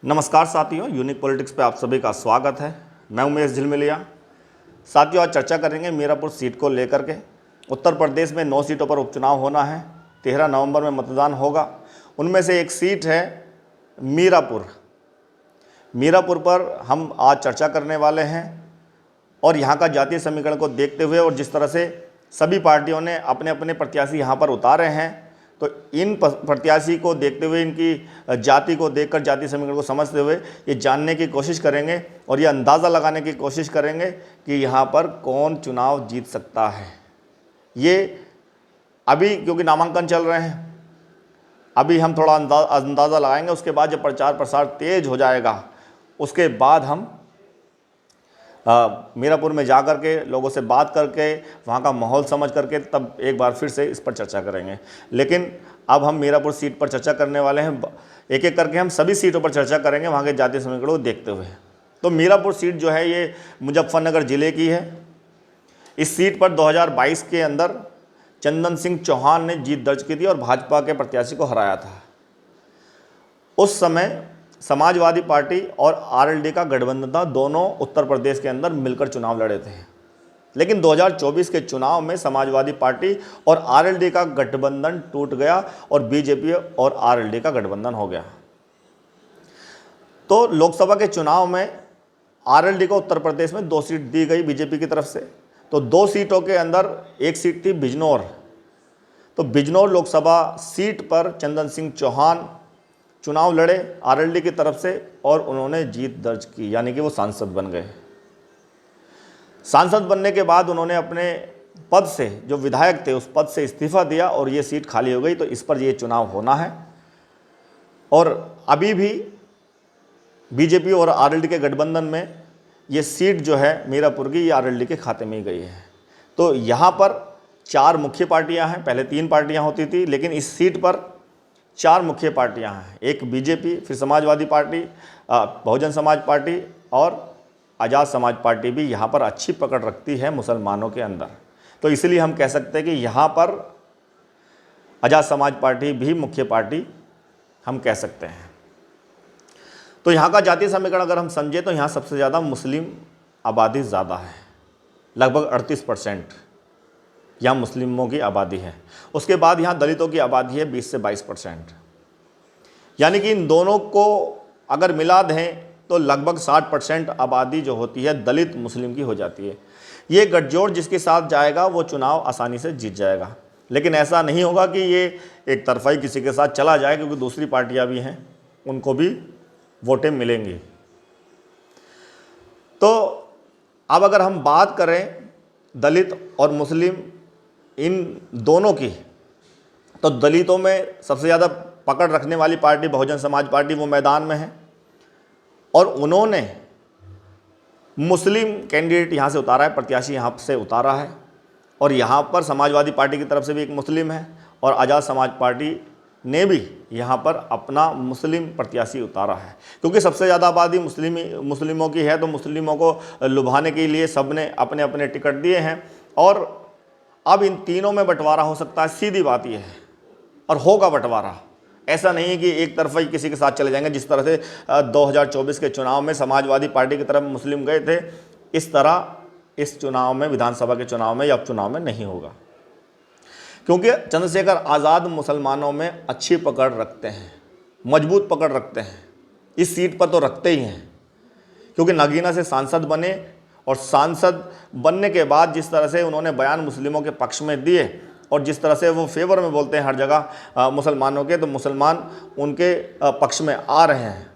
नमस्कार साथियों, unique politics पे आप सभी का स्वागत है। मैं उमेश झिलमिलिया। साथियों, आज चर्चा करेंगे मीरापुर सीट को लेकर के। उत्तर प्रदेश में 9 सीटों पर उपचुनाव होना है। 13 नवंबर में मतदान होगा। उनमें से एक सीट है मीरापुर। मीरापुर पर हम आज चर्चा करने वाले हैं और यहाँ का जातीय समीकरण को देखते हुए और जिस तरह से सभी पार्टियों ने अपने अपने प्रत्याशी यहाँ पर उतारे हैं, तो इन प्रत्याशी को देखते हुए, इनकी जाति को देखकर, जाति समीकरण को समझते हुए ये जानने की कोशिश करेंगे और ये अंदाज़ा लगाने की कोशिश करेंगे कि यहाँ पर कौन चुनाव जीत सकता है। ये अभी क्योंकि नामांकन चल रहे हैं, अभी हम थोड़ा अंदाज़ा लगाएंगे। उसके बाद जब प्रचार प्रसार तेज हो जाएगा, उसके बाद हम मीरापुर में जा कर के लोगों से बात करके, वहाँ का माहौल समझ करके तब एक बार फिर से इस पर चर्चा करेंगे। लेकिन अब हम मीरापुर सीट पर चर्चा करने वाले हैं। एक एक करके हम सभी सीटों पर चर्चा करेंगे वहाँ के जातीय समीकरणों को देखते हुए। तो मीरापुर सीट जो है ये मुजफ्फरनगर ज़िले की है। इस सीट पर 2022 के अंदर चंदन सिंह चौहान ने जीत दर्ज की थी और भाजपा के प्रत्याशी को हराया था। उस समय समाजवादी पार्टी और आरएलडी का गठबंधन था। दोनों उत्तर प्रदेश के अंदर मिलकर चुनाव लड़े थे। लेकिन 2024 के चुनाव में समाजवादी पार्टी और आरएलडी का गठबंधन टूट गया और बीजेपी और आरएलडी का गठबंधन हो गया। तो लोकसभा के चुनाव में आरएलडी को उत्तर प्रदेश में 2 सीट दी गई बीजेपी की तरफ से। तो 2 सीटों के अंदर एक सीट थी बिजनौर। तो बिजनौर लोकसभा सीट पर चंदन सिंह चौहान चुनाव लड़े आरएलडी की तरफ से और उन्होंने जीत दर्ज की, यानी कि वो सांसद बन गए। सांसद बनने के बाद उन्होंने अपने पद से, जो विधायक थे, उस पद से इस्तीफा दिया और ये सीट खाली हो गई। तो इस पर ये चुनाव होना है। और अभी भी बीजेपी और आरएलडी के गठबंधन में ये सीट जो है मीरापुर की, ये आरएलडी के खाते में ही गई है। तो यहाँ पर 4 मुख्य पार्टियाँ हैं। पहले 3 पार्टियाँ होती थी, लेकिन इस सीट पर 4 मुख्य पार्टियां हैं। एक बीजेपी, फिर समाजवादी पार्टी, बहुजन समाज पार्टी और आज़ाद समाज पार्टी भी यहाँ पर अच्छी पकड़ रखती है मुसलमानों के अंदर। तो इसलिए हम कह सकते हैं कि यहाँ पर आज़ाद समाज पार्टी भी मुख्य पार्टी हम कह सकते हैं। तो यहाँ का जातीय समीकरण अगर हम समझें तो यहाँ सबसे ज़्यादा मुस्लिम आबादी ज़्यादा है। लगभग 38% यहाँ मुस्लिमों की आबादी है। उसके बाद यहाँ दलितों की आबादी है 20 से 22%। यानी कि इन दोनों को अगर मिला दें तो लगभग 60% आबादी जो होती है दलित मुस्लिम की हो जाती है। ये गठजोड़ जिसके साथ जाएगा वो चुनाव आसानी से जीत जाएगा। लेकिन ऐसा नहीं होगा कि ये एक तरफा किसी के साथ चला जाए, क्योंकि दूसरी पार्टियाँ भी हैं, उनको भी वोटें मिलेंगी। तो अब अगर हम बात करें दलित और मुस्लिम इन दोनों की, तो दलितों में सबसे ज़्यादा पकड़ रखने वाली पार्टी बहुजन समाज पार्टी वो मैदान में है और उन्होंने मुस्लिम कैंडिडेट यहाँ से उतारा है, प्रत्याशी यहाँ से उतारा है। और यहाँ पर समाजवादी पार्टी की तरफ से भी एक मुस्लिम है और आज़ाद समाज पार्टी ने भी यहाँ पर अपना मुस्लिम प्रत्याशी उतारा है। क्योंकि सबसे ज़्यादा आबादी मुस्लिमों की है, तो मुस्लिमों को लुभाने के लिए सब ने अपने अपने टिकट दिए हैं। और अब इन तीनों में बंटवारा हो सकता है, सीधी बात यह है, और होगा बंटवारा। ऐसा नहीं है कि एक तरफा ही किसी के साथ चले जाएंगे। जिस तरह से 2024 के चुनाव में समाजवादी पार्टी की तरफ मुस्लिम गए थे, इस तरह इस चुनाव में, विधानसभा के चुनाव में या उपचुनाव में नहीं होगा। क्योंकि चंद्रशेखर आज़ाद मुसलमानों में अच्छी पकड़ रखते हैं, मजबूत पकड़ रखते हैं। इस सीट पर तो रखते ही हैं, क्योंकि नगीना से सांसद बने और सांसद बनने के बाद जिस तरह से उन्होंने बयान मुस्लिमों के पक्ष में दिए और जिस तरह से वो फेवर में बोलते हैं हर जगह मुसलमानों के, तो मुसलमान उनके पक्ष में आ रहे हैं।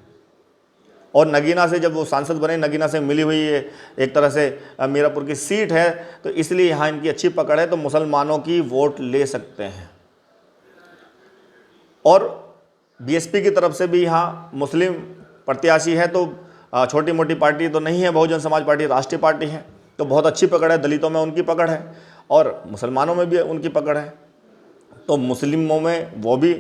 और नगीना से जब वो सांसद बने, नगीना से मिली हुई ये एक तरह से मीरापुर की सीट है, तो इसलिए यहाँ इनकी अच्छी पकड़ है, तो मुसलमानों की वोट ले सकते हैं। और बीएसपी की तरफ से भी यहाँ मुस्लिम प्रत्याशी है। तो छोटी मोटी पार्टी तो नहीं है, बहुजन समाज पार्टी राष्ट्रीय पार्टी है, तो बहुत अच्छी पकड़ है। दलितों में उनकी पकड़ है और मुसलमानों में भी उनकी पकड़ है। तो मुस्लिमों में वो भी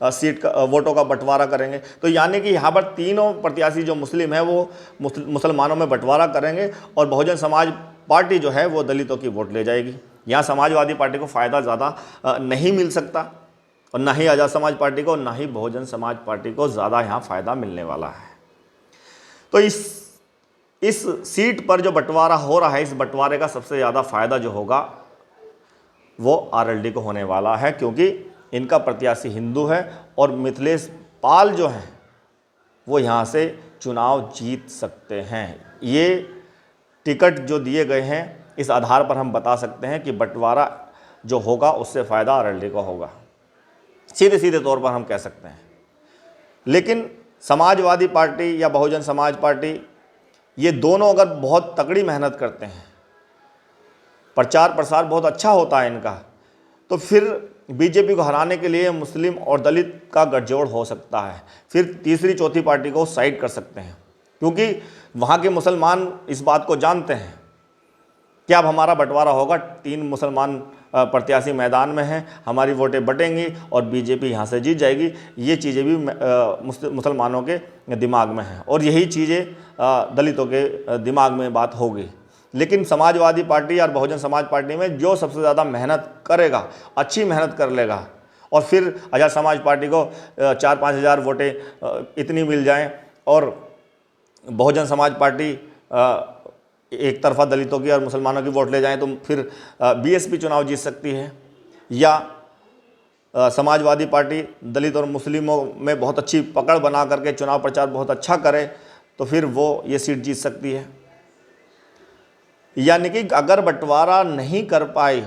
सीट का, वोटों का बंटवारा करेंगे। तो यानी कि यहाँ पर तीनों प्रत्याशी जो मुस्लिम है वो मुसलमानों में बंटवारा करेंगे और बहुजन समाज पार्टी जो है वो दलितों की वोट ले जाएगी। यहाँ समाजवादी पार्टी को फ़ायदा ज़्यादा नहीं मिल सकता और ना ही आज़ाद समाज पार्टी को, ना ही बहुजन समाज पार्टी को ज़्यादा यहाँ फ़ायदा मिलने वाला है। तो इस सीट पर जो बंटवारा हो रहा है, इस बंटवारे का सबसे ज़्यादा फायदा जो होगा वो आरएलडी को होने वाला है, क्योंकि इनका प्रत्याशी हिंदू है और मिथिलेश पाल जो हैं वो यहाँ से चुनाव जीत सकते हैं। ये टिकट जो दिए गए हैं इस आधार पर हम बता सकते हैं कि बंटवारा जो होगा उससे फ़ायदा आरएलडी को होगा, सीधे सीधे तौर पर हम कह सकते हैं। लेकिन समाजवादी पार्टी या बहुजन समाज पार्टी, ये दोनों अगर बहुत तगड़ी मेहनत करते हैं, प्रचार प्रसार बहुत अच्छा होता है इनका, तो फिर बीजेपी को हराने के लिए मुस्लिम और दलित का गठजोड़ हो सकता है। फिर तीसरी चौथी पार्टी को साइड कर सकते हैं, क्योंकि वहाँ के मुसलमान इस बात को जानते हैं कि अब हमारा बंटवारा होगा, 3 मुसलमान प्रत्याशी मैदान में हैं, हमारी वोटें बटेंगी और बीजेपी यहाँ से जीत जाएगी। ये चीज़ें भी मुसलमानों के दिमाग में हैं और यही चीज़ें दलितों के दिमाग में बात होगी। लेकिन समाजवादी पार्टी और बहुजन समाज पार्टी में जो सबसे ज़्यादा मेहनत करेगा, अच्छी मेहनत कर लेगा और फिर आज़ाद समाज पार्टी को 4-5 हज़ार वोटें इतनी मिल जाएं और बहुजन समाज पार्टी एक तरफा दलितों की और मुसलमानों की वोट ले जाएं, तो फिर बीएसपी चुनाव जीत सकती है। या समाजवादी पार्टी दलित और मुस्लिमों में बहुत अच्छी पकड़ बना करके चुनाव प्रचार बहुत अच्छा करे, तो फिर वो ये सीट जीत सकती है। यानी कि अगर बंटवारा नहीं कर पाई,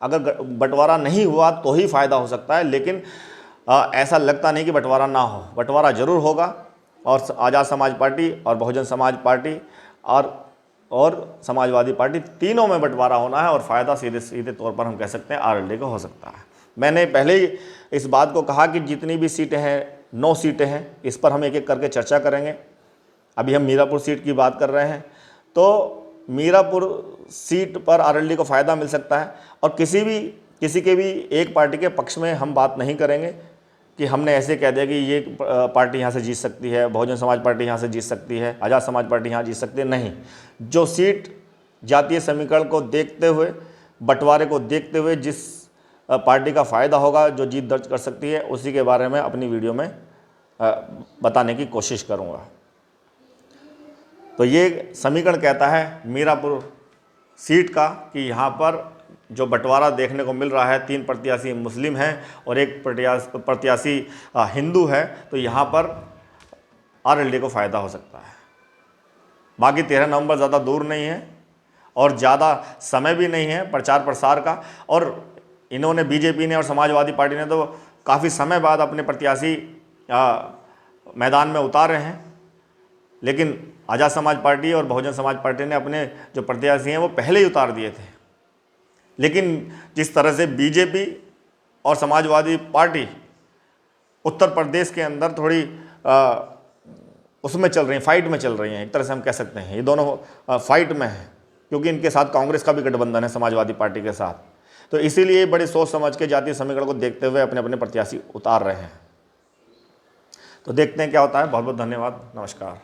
अगर बंटवारा नहीं हुआ तो ही फ़ायदा हो सकता है, लेकिन ऐसा लगता नहीं कि बंटवारा ना हो, बंटवारा ज़रूर होगा और आज़ाद समाज पार्टी और बहुजन समाज पार्टी और समाजवादी पार्टी तीनों में बंटवारा होना है और फ़ायदा सीधे सीधे तौर पर हम कह सकते हैं आरएलडी को हो सकता है। मैंने पहले ही इस बात को कहा कि जितनी भी सीटें हैं, 9 सीटें हैं, इस पर हम एक एक करके चर्चा करेंगे। अभी हम मीरापुर सीट की बात कर रहे हैं, तो मीरापुर सीट पर आरएलडी को फ़ायदा मिल सकता है और किसी के भी एक पार्टी के पक्ष में हम बात नहीं करेंगे कि हमने ऐसे कह दिया कि ये पार्टी यहाँ से जीत सकती है, बहुजन समाज पार्टी यहाँ से जीत सकती है, आज़ाद समाज पार्टी यहाँ जीत सकती है। नहीं, जो सीट जातीय समीकरण को देखते हुए, बंटवारे को देखते हुए जिस पार्टी का फ़ायदा होगा, जो जीत दर्ज कर सकती है, उसी के बारे में अपनी वीडियो में बताने की कोशिश करूँगा। तो ये समीकरण कहता है मीरापुर सीट का कि यहाँ पर जो बंटवारा देखने को मिल रहा है, 3 प्रत्याशी मुस्लिम हैं और 1 प्रत्याशी हिंदू है, तो यहाँ पर आरएलडी को फ़ायदा हो सकता है। बाकी 13 नवंबर ज़्यादा दूर नहीं है और ज़्यादा समय भी नहीं है प्रचार प्रसार का, और इन्होंने, बीजेपी ने और समाजवादी पार्टी ने तो काफ़ी समय बाद अपने प्रत्याशी मैदान में उतारे हैं, लेकिन आज़ाद समाज पार्टी और बहुजन समाज पार्टी ने अपने जो प्रत्याशी हैं वो पहले ही उतार दिए थे। लेकिन जिस तरह से बीजेपी और समाजवादी पार्टी उत्तर प्रदेश के अंदर थोड़ी उसमें चल रही हैं, फाइट में चल रही हैं, एक तरह से हम कह सकते हैं ये दोनों फाइट में हैं, क्योंकि इनके साथ कांग्रेस का भी गठबंधन है समाजवादी पार्टी के साथ। तो इसीलिए बड़ी सोच समझ के जातीय समीकरण को देखते हुए अपने अपने प्रत्याशी उतार रहे हैं। तो देखते हैं क्या होता है। बहुत बहुत धन्यवाद, नमस्कार।